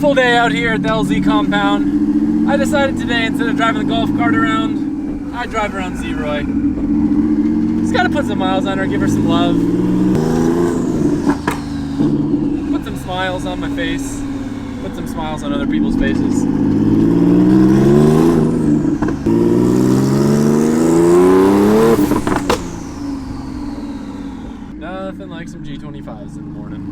beautiful day out here at the LZ compound. I decided today, instead of driving the golf cart around, I'd drive around Z-Roy. Just gotta put some miles on her, give her some love. Put some smiles on my face. Put some smiles on other people's faces. Nothing like some G25s in the morning.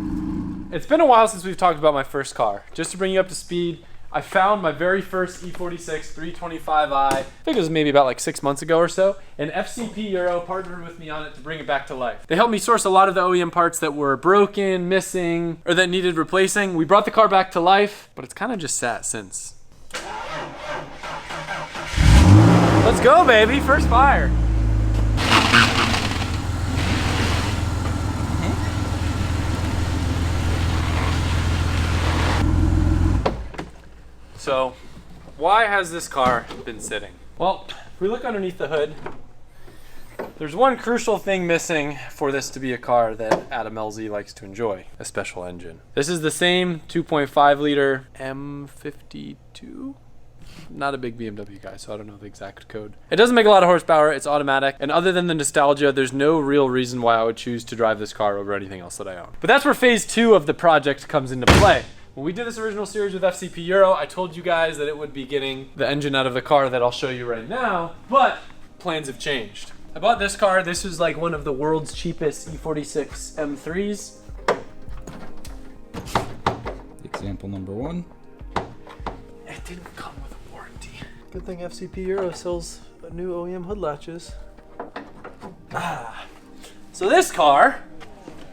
It's been a while since we've talked about my first car. Just to bring you up to speed, I found my very first E46 325i, I think it was maybe about like 6 months ago or so, and FCP Euro partnered with me on it to bring it back to life. They helped me source a lot of the OEM parts that were broken, missing, or that needed replacing. We brought the car back to life, but it's kind of just sat since. Let's go, baby, first fire. So, why has this car been sitting? Well, if we look underneath the hood, there's one crucial thing missing for this to be a car that Adam LZ likes to enjoy, a special engine. This is the same 2.5 liter M52? Not a big BMW guy, so I don't know the exact code. It doesn't make a lot of horsepower, it's automatic, and other than the nostalgia, there's no real reason why I would choose to drive this car over anything else that I own. But that's where phase 2 of the project comes into play. When we did this original series with FCP Euro, I told you guys that it would be getting the engine out of the car that I'll show you right now, but plans have changed. I bought this car. This was like one of the world's cheapest E46 M3s. Example number 1. It didn't come with a warranty. Good thing FCP Euro sells new OEM hood latches. So this car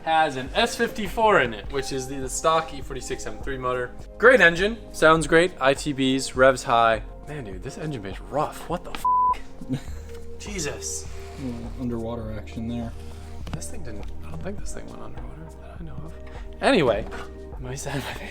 has an S54 in it, which is the stock E46 M3 motor. Great engine, sounds great, ITBs, revs high. Man, dude, this engine bay's rough. What the f? Jesus. Underwater action there. This thing didn't, I don't think this thing went underwater that I know of. Anyway,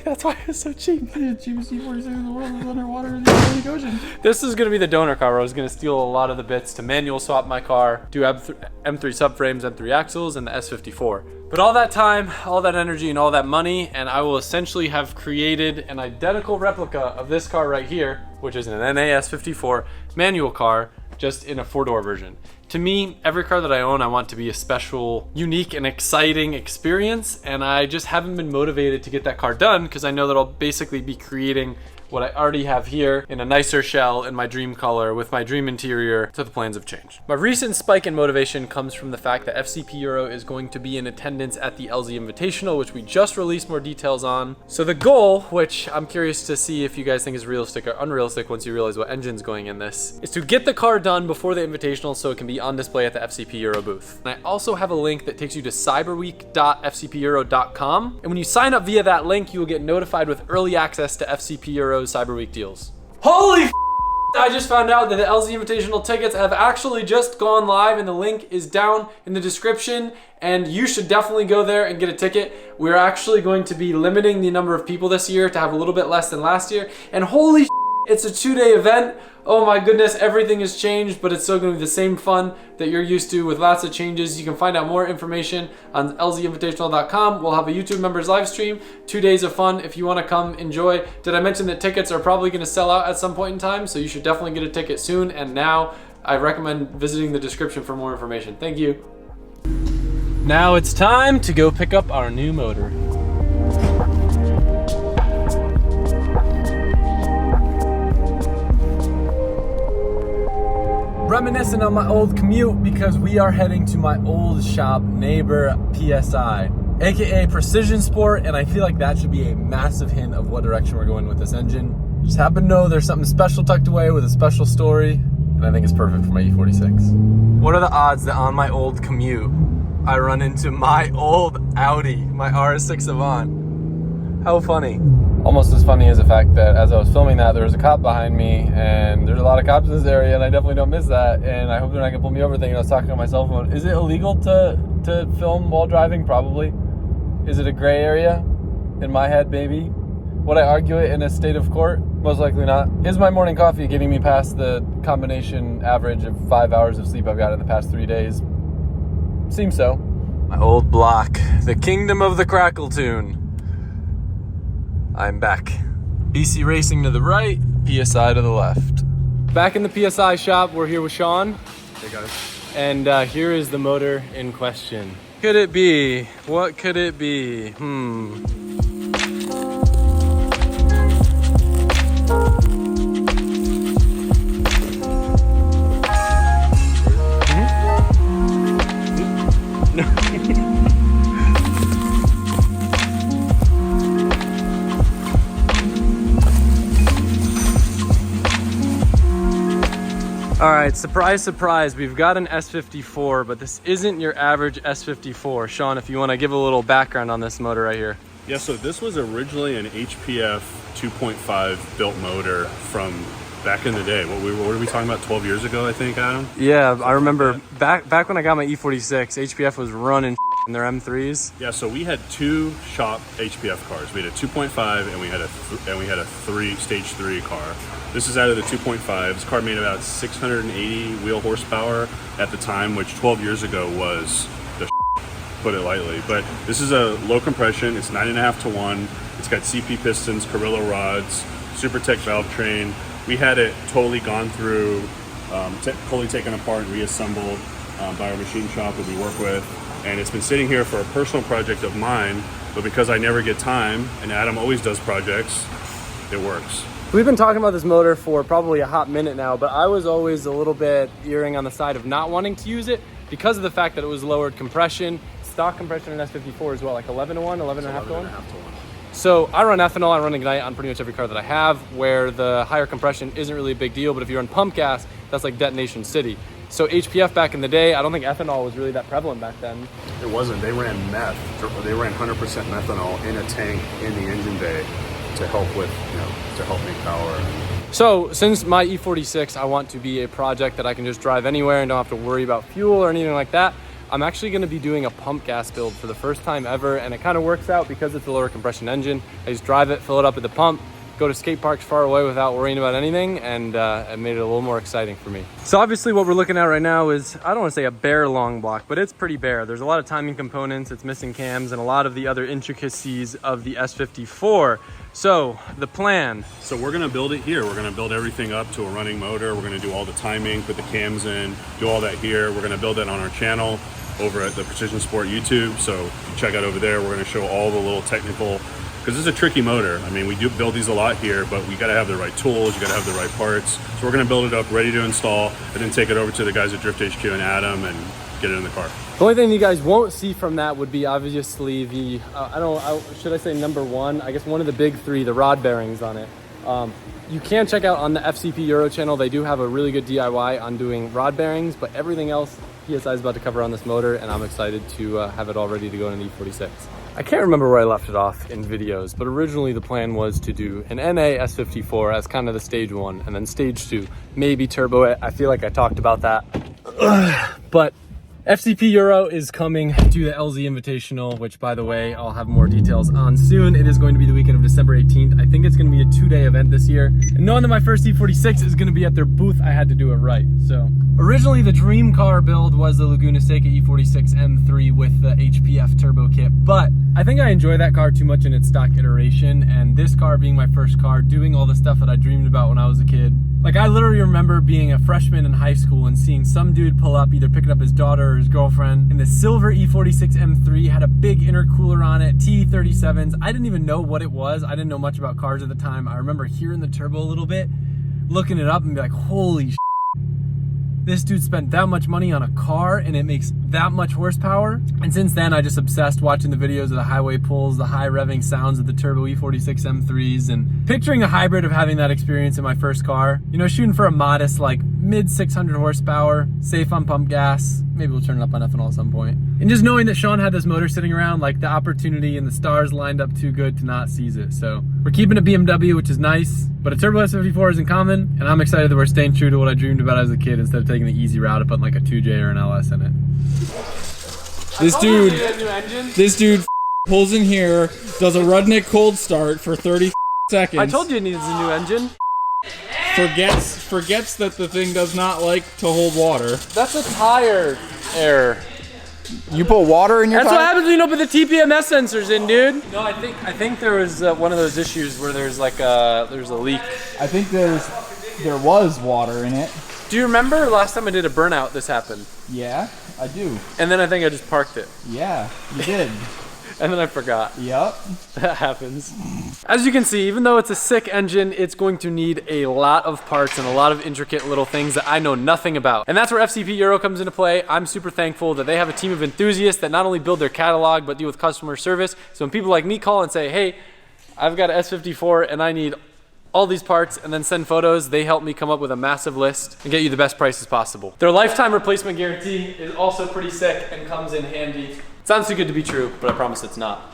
that's why it's so cheap. The cheapest E46 in the world is underwater in the Atlantic Ocean. This is gonna be the donor car where I was gonna steal a lot of the bits to manual swap my car, do M3 subframes, M3 axles, and the S54. But all that time, all that energy, and all that money, and I will essentially have created an identical replica of this car right here, which is an NAS54 manual car, just in a 4-door version. To me, every car that I own, I want to be a special, unique, and exciting experience, and I just haven't been motivated to get that car done because I know that I'll basically be creating what I already have here in a nicer shell in my dream color with my dream interior, so the plans have changed. My recent spike in motivation comes from the fact that FCP Euro is going to be in attendance at the LZ Invitational, which we just released more details on. So the goal, which I'm curious to see if you guys think is realistic or unrealistic once you realize what engine's going in this, is to get the car done before the Invitational so it can be on display at the FCP Euro booth. And I also have a link that takes you to cyberweek.fcpeuro.com, and when you sign up via that link, you will get notified with early access to FCP Euro's Cyber Week deals. Holy f***! I just found out that the LZ Invitational tickets have actually just gone live, and the link is down in the description, and you should definitely go there and get a ticket. We're actually going to be limiting the number of people this year to have a little bit less than last year, and holy f***, it's a 2-day event. Oh my goodness, everything has changed, but it's still going to be the same fun that you're used to with lots of changes. You can find out more information on lzinvitational.com. We'll have a YouTube members live stream, 2 days of fun if you want to come enjoy. Did I mention that tickets are probably going to sell out at some point in time? So you should definitely get a ticket soon. And now I recommend visiting the description for more information. Thank you. Now it's time to go pick up our new motor. Reminiscing on my old commute because we are heading to my old shop neighbor PSI, aka Precision Sport, and I feel like that should be a massive hint of what direction we're going with this engine. Just happen to know there's something special tucked away with a special story, and I think it's perfect for my E46. What are the odds that on my old commute I run into my old Audi, my RS6 Avant? How funny. Almost as funny as the fact that as I was filming that, there was a cop behind me, and there's a lot of cops in this area, and I definitely don't miss that, and I hope they're not gonna pull me over thinking I was talking on my cell phone. Is it illegal to film while driving? Probably. Is it a gray area? In my head, maybe. Would I argue it in a state of court? Most likely not. Is my morning coffee getting me past the combination average of 5 hours of sleep I've got in the past 3 days? Seems so. My old block, the kingdom of the crackle tune. I'm back. BC Racing to the right, PSI to the left. Back in the PSI shop, we're here with Sean. Hey guys. And here is the motor in question. Could it be? What could it be? All right, surprise, surprise, we've got an S54, but this isn't your average S54. Sean, if you want to give a little background on this motor right here. Yeah, so this was originally an HPF 2.5 built motor from back in the day. What were we talking about, 12 years ago, I think, Adam? Yeah, I remember back when I got my E46, HPF was running in their M3s. Yeah, so we had two shop HPF cars. We had a 2.5 and we had a stage 3 car. This is out of the 2.5. This car made about 680 wheel horsepower at the time, which 12 years ago was the put it lightly. But this is a low compression. It's 9.5 to 1. It's got CP pistons, Carrillo rods, SuperTech valve train. We had it totally gone through, totally taken apart and reassembled by our machine shop that we work with. And it's been sitting here for a personal project of mine, but because I never get time, and Adam always does projects, it works. We've been talking about this motor for probably a hot minute now, but I was always a little bit erring on the side of not wanting to use it because of the fact that it was lowered compression, stock compression in S54 as well, like 11 to 1, 11.5 to 1. So I run ethanol, I run Ignite on pretty much every car that I have, where the higher compression isn't really a big deal, but if you run pump gas, that's like detonation city. So HPF back in the day, I don't think ethanol was really that prevalent back then. It wasn't. They ran meth. They ran 100% methanol in a tank in the engine bay to help with, to help make power. So since my E46, I want to be a project that I can just drive anywhere and don't have to worry about fuel or anything like that. I'm actually going to be doing a pump gas build for the first time ever, and it kind of works out because it's a lower compression engine. I just drive it, fill it up at the pump, go to skate parks far away without worrying about anything, and it made it a little more exciting for me. So obviously what we're looking at right now is, I don't want to say a bare long block, but it's pretty bare. There's a lot of timing components, it's missing cams, and a lot of the other intricacies of the S54. So the plan. So we're gonna build it here. We're gonna build everything up to a running motor. We're gonna do all the timing, put the cams in, do all that here. We're gonna build that on our channel over at the Precision Sport YouTube. So check out over there. We're gonna show all the little technical, because this is a tricky motor. I mean, we do build these a lot here, but we gotta have the right tools, you gotta have the right parts. So we're gonna build it up, ready to install, and then take it over to the guys at Drift HQ and Adam and get it in the car. The only thing you guys won't see from that would be obviously the, should I say number one? I guess one of the big three, the rod bearings on it. You can check out on the FCP Euro channel. They do have a really good DIY on doing rod bearings, but everything else PSI is about to cover on this motor, and I'm excited to have it all ready to go in an E46. I can't remember where I left it off in videos, but originally the plan was to do an NA S54 as kind of the stage one, and then stage two, maybe turbo it. I feel like I talked about that. But FCP Euro is coming to the LZ Invitational, which by the way, I'll have more details on soon. It is going to be the weekend of December 18th. I think it's going to be a 2-day event this year. And knowing that my first E46 is going to be at their booth, I had to do it right. So originally the dream car build was the Laguna Seca E46 M3 with the HPF turbo kit, but I think I enjoy that car too much in its stock iteration, and this car being my first car, doing all the stuff that I dreamed about when I was a kid. Like, I literally remember being a freshman in high school and seeing some dude pull up, either picking up his daughter or his girlfriend, in the silver E46 M3, had a big intercooler on it, T37s. I didn't even know what it was. I didn't know much about cars at the time. I remember hearing the turbo a little bit, looking it up and be like, holy shit. This dude spent that much money on a car and it makes that much horsepower. And since then, I just obsessed watching the videos of the highway pulls, the high revving sounds of the turbo E46 M3s, and picturing a hybrid of having that experience in my first car. You know, shooting for a modest, like mid 600 horsepower, safe on pump gas. Maybe we'll turn it up on ethanol at some point. And just knowing that Sean had this motor sitting around, like the opportunity and the stars lined up too good to not seize it. So we're keeping a BMW, which is nice, but a turbo S54 isn't common. And I'm excited that we're staying true to what I dreamed about as a kid instead of taking the easy route of putting like a 2J or an LS in it. This dude pulls in here, does a Rudnick cold start for 30 seconds. I told you it needs a new engine. Forgets that the thing does not like to hold water. That's a tire error. You put water in your That's tire? what happens when you don't put the TPMS sensors in, dude. No, I think there was one of those issues where there's like there's a leak. I think there was water in it. Do you remember last time I did a burnout, this happened? Yeah, I do. And then I think I just parked it. Yeah, you did. And then I forgot. Yep. That happens. As you can see, even though it's a sick engine, it's going to need a lot of parts and a lot of intricate little things that I know nothing about. And that's where FCP Euro comes into play. I'm super thankful that they have a team of enthusiasts that not only build their catalog, but deal with customer service. So when people like me call and say, hey, I've got an S54 and I need all these parts, and then send photos, they help me come up with a massive list and get you the best prices possible. Their lifetime replacement guarantee is also pretty sick and comes in handy. Sounds too good to be true, but I promise it's not.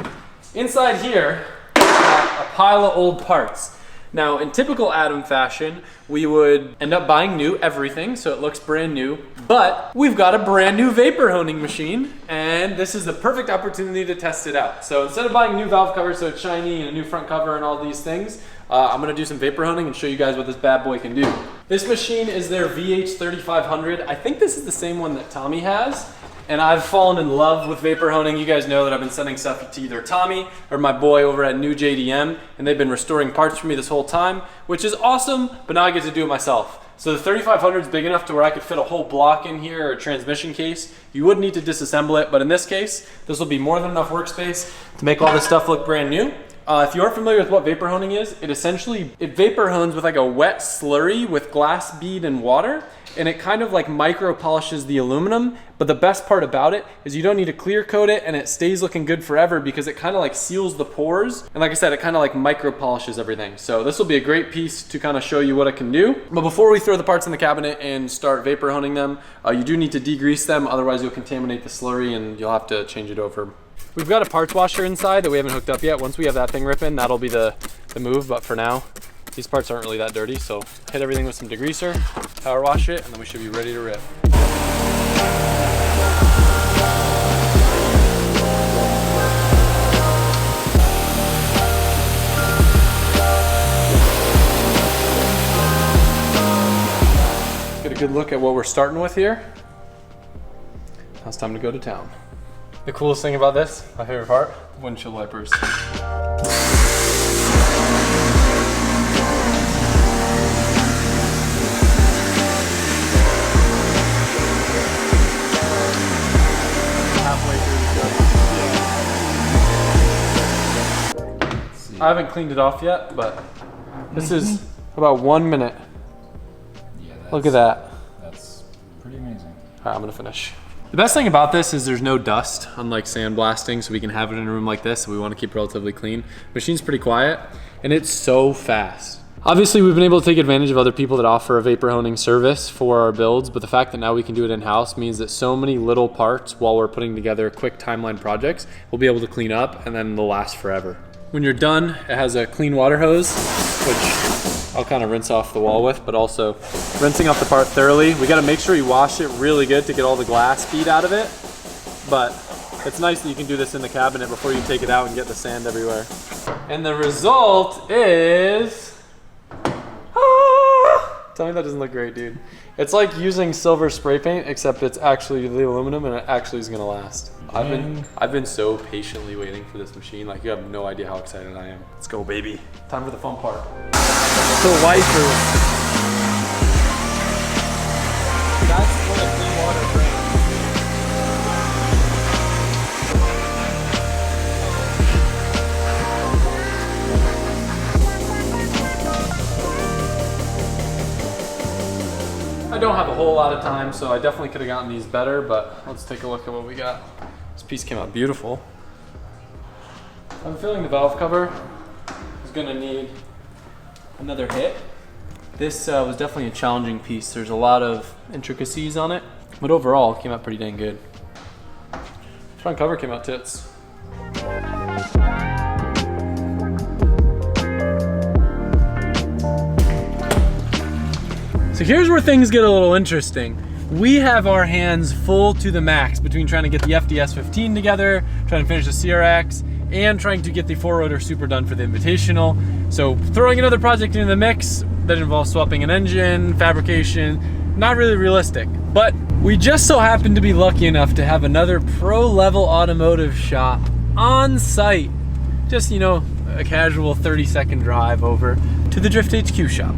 Inside here, a pile of old parts. Now, in typical Adam fashion, we would end up buying new everything, so it looks brand new, but we've got a brand new vapor honing machine, and this is the perfect opportunity to test it out. So instead of buying new valve covers so it's shiny and a new front cover and all these things, I'm gonna do some vapor honing and show you guys what this bad boy can do. This machine is their VH3500. I think this is the same one that Tommy has. And I've fallen in love with vapor honing. You guys know that I've been sending stuff to either Tommy or my boy over at New JDM, and they've been restoring parts for me this whole time, which is awesome, but now I get to do it myself. So the 3500 is big enough to where I could fit a whole block in here or a transmission case. You would need to disassemble it, but in this case, this will be more than enough workspace to make all this stuff look brand new. If you aren't familiar with what vapor honing is, it vapor hones with like a wet slurry with glass bead and water, and it kind of like micro polishes the aluminum. But the best part about it is you don't need to clear coat it, and it stays looking good forever because it kind of like seals the pores. And like I said, it kind of like micro polishes everything. So this will be a great piece to kind of show you what it can do. But before we throw the parts in the cabinet and start vapor honing them, you do need to degrease them, otherwise you'll contaminate the slurry and you'll have to change it over. We've got a parts washer inside that we haven't hooked up yet. Once we have that thing ripping, that'll be the move, but for now, these parts aren't really that dirty, so hit everything with some degreaser, power wash it, and then we should be ready to rip. Get a good look at what we're starting with here. Now it's time to go to town. The coolest thing about this, my favorite part, windshield wipers. I haven't cleaned it off yet, but this is about 1 minute. Yeah, look at that. That's pretty amazing. All right, I'm gonna finish. The best thing about this is there's no dust, unlike sandblasting, so we can have it in a room like this. So we want to keep it relatively clean. Machine's pretty quiet, and it's so fast. Obviously, we've been able to take advantage of other people that offer a vapor honing service for our builds, but the fact that now we can do it in-house means that so many little parts while we're putting together quick timeline projects, we'll be able to clean up, and then they'll last forever. When you're done, it has a clean water hose, which I'll kind of rinse off the wall with, but also rinsing off the part thoroughly. We gotta make sure you wash it really good to get all the glass bead out of it, but it's nice that you can do this in the cabinet before you take it out and get the sand everywhere. And the result is, tell me that doesn't look great, dude. It's like using silver spray paint, except it's actually the aluminum and it actually is gonna last. I've been so patiently waiting for this machine. Like, you have no idea how excited I am. Let's go, baby. Time for the fun part. The wipers. That's what a clean water brings. I don't have a whole lot of time, so I definitely could have gotten these better, but let's take a look at what we got. This piece came out beautiful. I'm feeling the valve cover is gonna need another hit. This was definitely a challenging piece. There's a lot of intricacies on it, but overall it came out pretty dang good. Front cover came out tits. So here's where things get a little interesting. We have our hands full to the max between trying to get the FDS 15 together, trying to finish the CRX, and trying to get the 4-rotor Super done for the Invitational. So throwing another project into the mix that involves swapping an engine, fabrication, not really realistic. But We just so happen to be lucky enough to have another pro-level automotive shop on site. Just, you know, a casual 30-second drive over to the Drift HQ shop.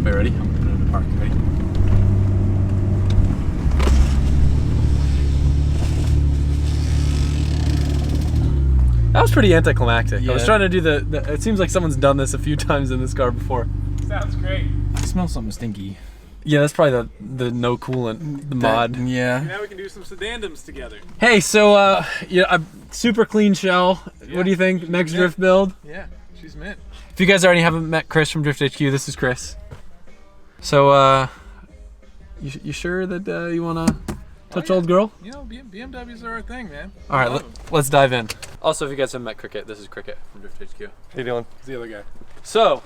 Wait, ready? I'm putting it in the park. Ready? That was pretty anticlimactic. I was Yeah. trying to do the. It seems like someone's done this a few times in this car before. Sounds great. I smell something stinky. Yeah, that's probably the no coolant, the mod. Yeah. Now we can do some sedandoms together. Hey, so yeah, a super clean shell. What do you think? Next drift build. Yeah, she's mint. If you guys already haven't met Chris from Drift HQ, this is Chris. So, you sure that you wanna touch old girl? You know, BMWs are our thing, man. All right, Love 'em. let's dive in. Also, if you guys haven't met Cricket, this is Cricket from Drift HQ. How you doing? It's the other guy. So,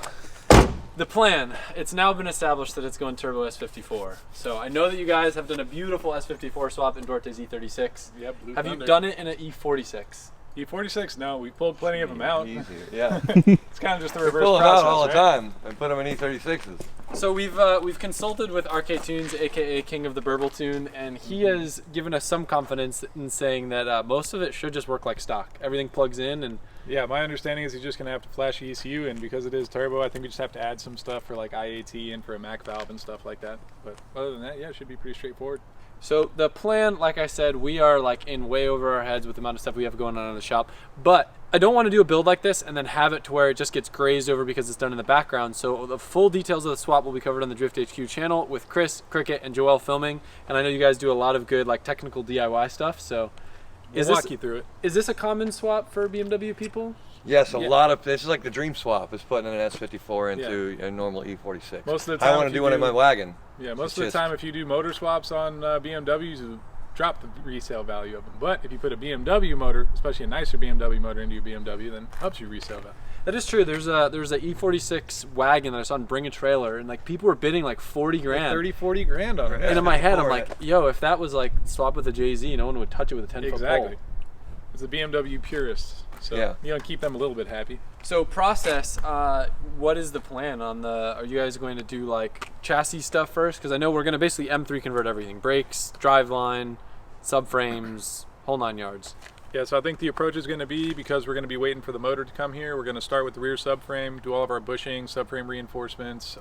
the plan, it's now been established that it's going turbo S54. So I know that you guys have done a beautiful S54 swap in Duarte's E36. Yep. Blue Have you Thunder. done it in an E46? E46? No, we pulled plenty of them out. Easier. Yeah. It's kind of just the We reverse pull them process, out all the right? time and put them in E36s. So we've consulted with RK Tunes, aka King of the Burble Tune, and he has given us some confidence in saying that most of it should just work like stock. Everything plugs in, and Yeah, my understanding is you're just going to have to flash the ECU, and because it is turbo, I think we just have to add some stuff for like IAT and for a MAC valve and stuff like that. But other than that, yeah, it should be pretty straightforward. so the plan, like I said, we are like in way over our heads with the amount of stuff we have going on in the shop. But I don't want to do a build like this and then have it to where it just gets grazed over because it's done in the background. So the full details of the swap will be covered on the Drift HQ channel with Chris, Cricket, and Joel filming. And I know you guys do a lot of good like technical DIY stuff. So We'll walk you through it. is this a common swap for BMW people? Yes, a Yeah. lot of this is like the dream swap is putting an S54 into a normal E46. Most of the time, I want if to you do one in my wagon. Yeah, most It's of the just- time, if you do motor swaps on BMWs, you drop the resale value of them. But if you put a BMW motor, especially a nicer BMW motor, into your BMW, then it helps you resale value. That is true. There's a E46 wagon that I saw on Bring a Trailer, and like people were bidding like 40 grand. 30, 40 grand on it. And in my head, I'm For like, it. yo, if that was like swap with a JZ, no one would touch it with a 10-foot Exactly. pole. It's a BMW purist, so Yeah. you know, keep them a little bit happy. So process, what is the plan on the? Are you guys going to do like chassis stuff first? Because I know we're going to basically M3 convert everything: brakes, driveline, subframes, whole 9 yards. Yeah, so I think the approach is going to be, because we're going to be waiting for the motor to come here, we're going to start with the rear subframe, do all of our bushing, subframe reinforcements,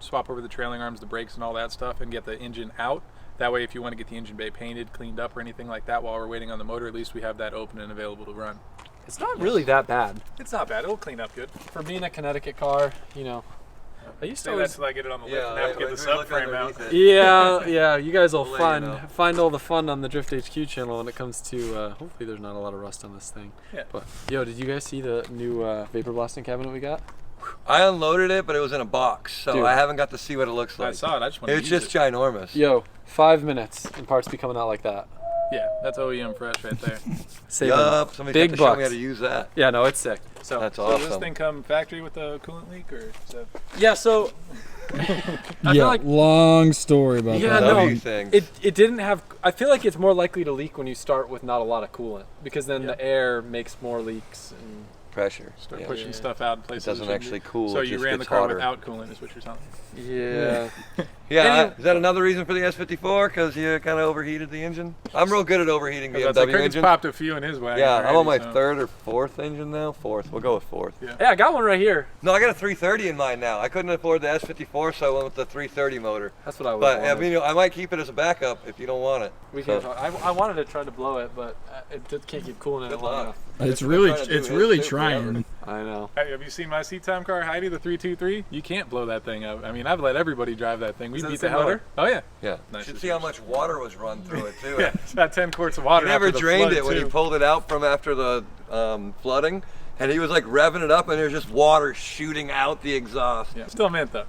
swap over the trailing arms, the brakes and all that stuff, and get the engine out. That way, if you want to get the engine bay painted, cleaned up, or anything like that while we're waiting on the motor, at least we have that open and available to run. It's not really that bad It's not bad. It'll clean up good. for being a Connecticut car. You know, I used to Say that always. till I get it on the lift Yeah, and have to get the subframe out. Yeah, you guys will We'll let you find all the fun on the Drift HQ channel when it comes to. Hopefully, there's not a lot of rust on this thing. Yeah. But yo, did you guys see the new vapor blasting cabinet we got? I unloaded it, but it was in a box, so Dude. I haven't got to see what it looks like. I saw it. I just want to It's use just it. ginormous. Yo, 5 minutes and parts be coming out like that. Yeah, that's OEM fresh right there. Saving Yup, somebody's big got to show me how bucks. to use that. Yeah, no, it's sick. So That's So does this awesome. thing come factory with a coolant leak, or is that... yeah, so I Yeah, feel like long story about Yeah, that. no. W things. it didn't have. I feel like it's more likely to leak when you start with not a lot of coolant because then the air makes more leaks. And Pressure. Start Yeah. pushing stuff out in It places. doesn't shouldn't actually be. cool. So it you just ran the gets car hotter. without coolant, is what you're telling me. yeah, Yeah, Anyway- is that another reason for the S54? Because you kind of overheated the engine? I'm real good at overheating Because BMW Cricket's engines. popped a few in his wagon. Yeah, I'm on already, my so- third or fourth engine now. Fourth. We'll go with fourth. Yeah. yeah, I got one right here. No, I got a 330 in mine now. I couldn't afford the S54, so I went with the 330 motor. That's what I was. But I mean, I might keep it as a backup if you don't want it. we So- can't. I wanted to try to blow it, but it just can't keep cooling it Good long luck. enough. It's That's what really, I'm trying to do it's is really do forever. trying. I know. Hey, have you seen my seat time car, Heidi, the 323? You can't blow that thing up. I mean, I've let everybody drive that thing. We Is that beat the the same hell out. motor? Oh yeah. Yeah. Nice You should as see how yours. much water was run through it too. Yeah, it's about 10 quarts of water. He never after the drained flood, it when he too. pulled it out from after the flooding, and he was like revving it up, and there's just water shooting out the exhaust. Yeah, still mint though.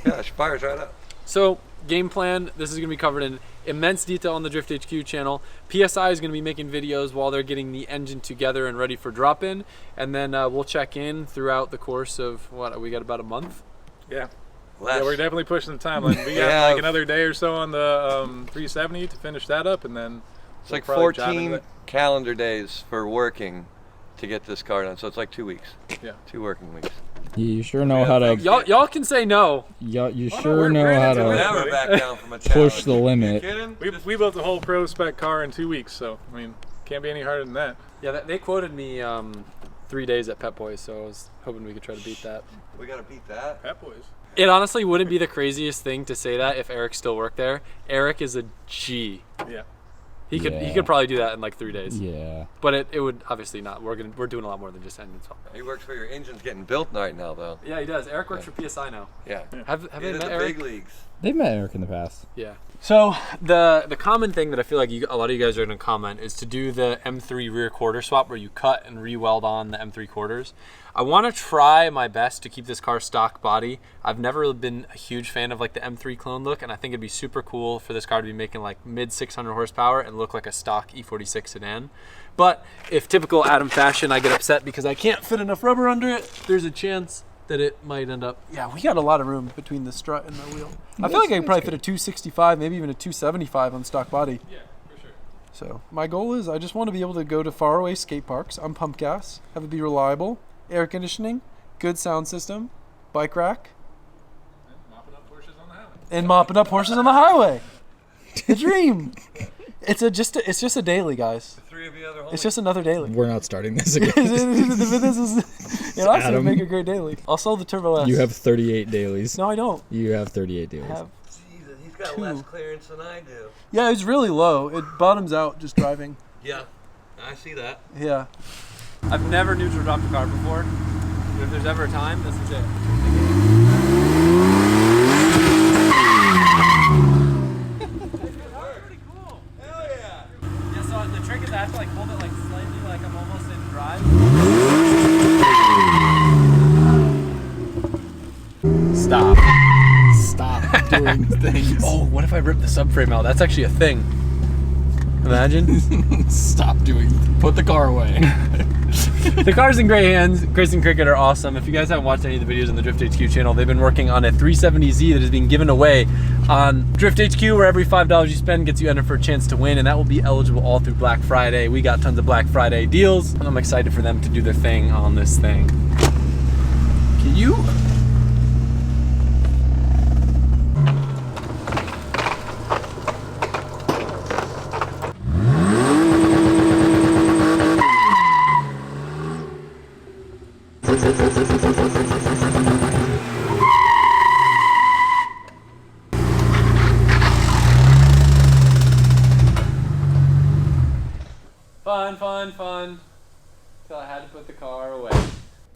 Yeah, she fires right up. So game plan. This is going to be covered in immense detail on the Drift HQ channel. PSI is going to be making videos while they're getting the engine together and ready for drop-in, and then we'll check in throughout the course of what we got about a month. Yeah. Less. Yeah, we're definitely pushing the timeline. We got Yeah. like another day or so on the 370 to finish that up, and then It's we'll like probably dive into 14 that. calendar days for working to get this car done, so it's like 2 weeks. Yeah. 2 working weeks. You sure know how to. Y'all can say no. You sure know how to Never back down from a challenge. push the limit. Kidding? We built a whole pro spec car in 2 weeks, so I mean, can't be any harder than that. Yeah, they quoted me 3 days at Pep Boys, so I was hoping we could try to beat that. We gotta beat that. Pep Boys. It honestly wouldn't be the craziest thing to say that if Eric still worked there. Eric is a G. Yeah. He Yeah. could probably do that in like 3 days. Yeah. But it would obviously not. We're doing a lot more than just engine swap. He works for your engines getting built right now, though. Yeah, he does. Eric works for PSI now. Yeah. Have they Into met the Eric? big leagues. They've met Eric in the past. Yeah. So the common thing that I feel like a lot of you guys are going to comment is to do the M3 rear quarter swap where you cut and re-weld on the M3 quarters. I want to try my best to keep this car stock body. I've never really been a huge fan of like the M3 clone look, and I think it'd be super cool for this car to be making like mid 600 horsepower and look like a stock E46 sedan. But if typical Adam fashion, I get upset because I can't fit enough rubber under it, there's a chance that it might end up. Yeah, we got a lot of room between the strut and the wheel. I feel like I could probably fit a 265, maybe even a 275 on stock body. Yeah, for sure. So my goal is I just want to be able to go to faraway skate parks on pump gas, have it be reliable, air conditioning, good sound system, bike rack, And mopping up Porsches on the highway. and mopping up horses on the highway. The dream. It's just a daily, guys. The three of you other homies. It's just another daily. We're not starting this again. It also Adam. make a great daily. I'll sell the Turbo S. You have 38 dailies. No, I don't. You have 38 dailies. I have. Jesus, he's got Two. less clearance than I do. Yeah, it's really low. It bottoms out just driving. Yeah, I see that. Yeah. I've never neutral dropped a car before, but if there's ever a time, this is it. Hell yeah! Yeah, so the trick is I have to like hold it like slightly like I'm almost in drive. Stop. Stop doing things. Oh, what if I rip the subframe out? That's actually a thing. Imagine. Stop doing. Put the car away. The car's in great hands. Chris and Cricket are awesome. If you guys haven't watched any of the videos on the Drift HQ channel, they've been working on a 370Z that is being given away on Drift HQ, where every $5 you spend gets you entered for a chance to win, and that will be eligible all through Black Friday. We got tons of Black Friday deals, and I'm excited for them to do their thing on this thing. Can you? Fun. Till I had to put the car away.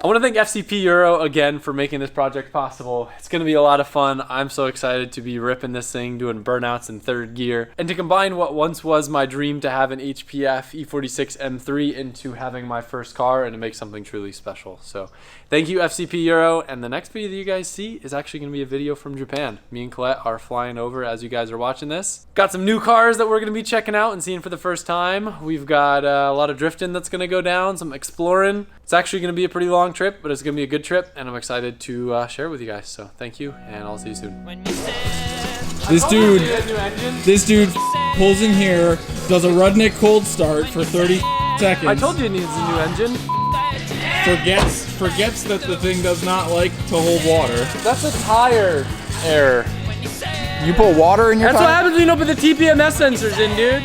I want to thank FCP Euro again for making this project possible. It's going to be a lot of fun. I'm so excited to be ripping this thing, doing burnouts in third gear, and to combine what once was my dream to have an HPF E46 M3 into having my first car and to make something truly special. So thank you, FCP Euro. And the next video that you guys see is actually going to be a video from Japan. Me and Colette are flying over as you guys are watching this. Got some new cars that we're going to be checking out and seeing for the first time. We've got a lot of drifting that's going to go down, some exploring. It's actually going to be a pretty long trip, but it's going to be a good trip, and I'm excited to share it with you guys. So thank you, and I'll see you soon. This dude pulls in here, does a Rudnick cold start for 30 seconds. I told you it needs a new engine. Forgets that the thing does not like to hold water. That's a tire error. You put water in your That's what happens when you don't put the TPMS sensors in, dude.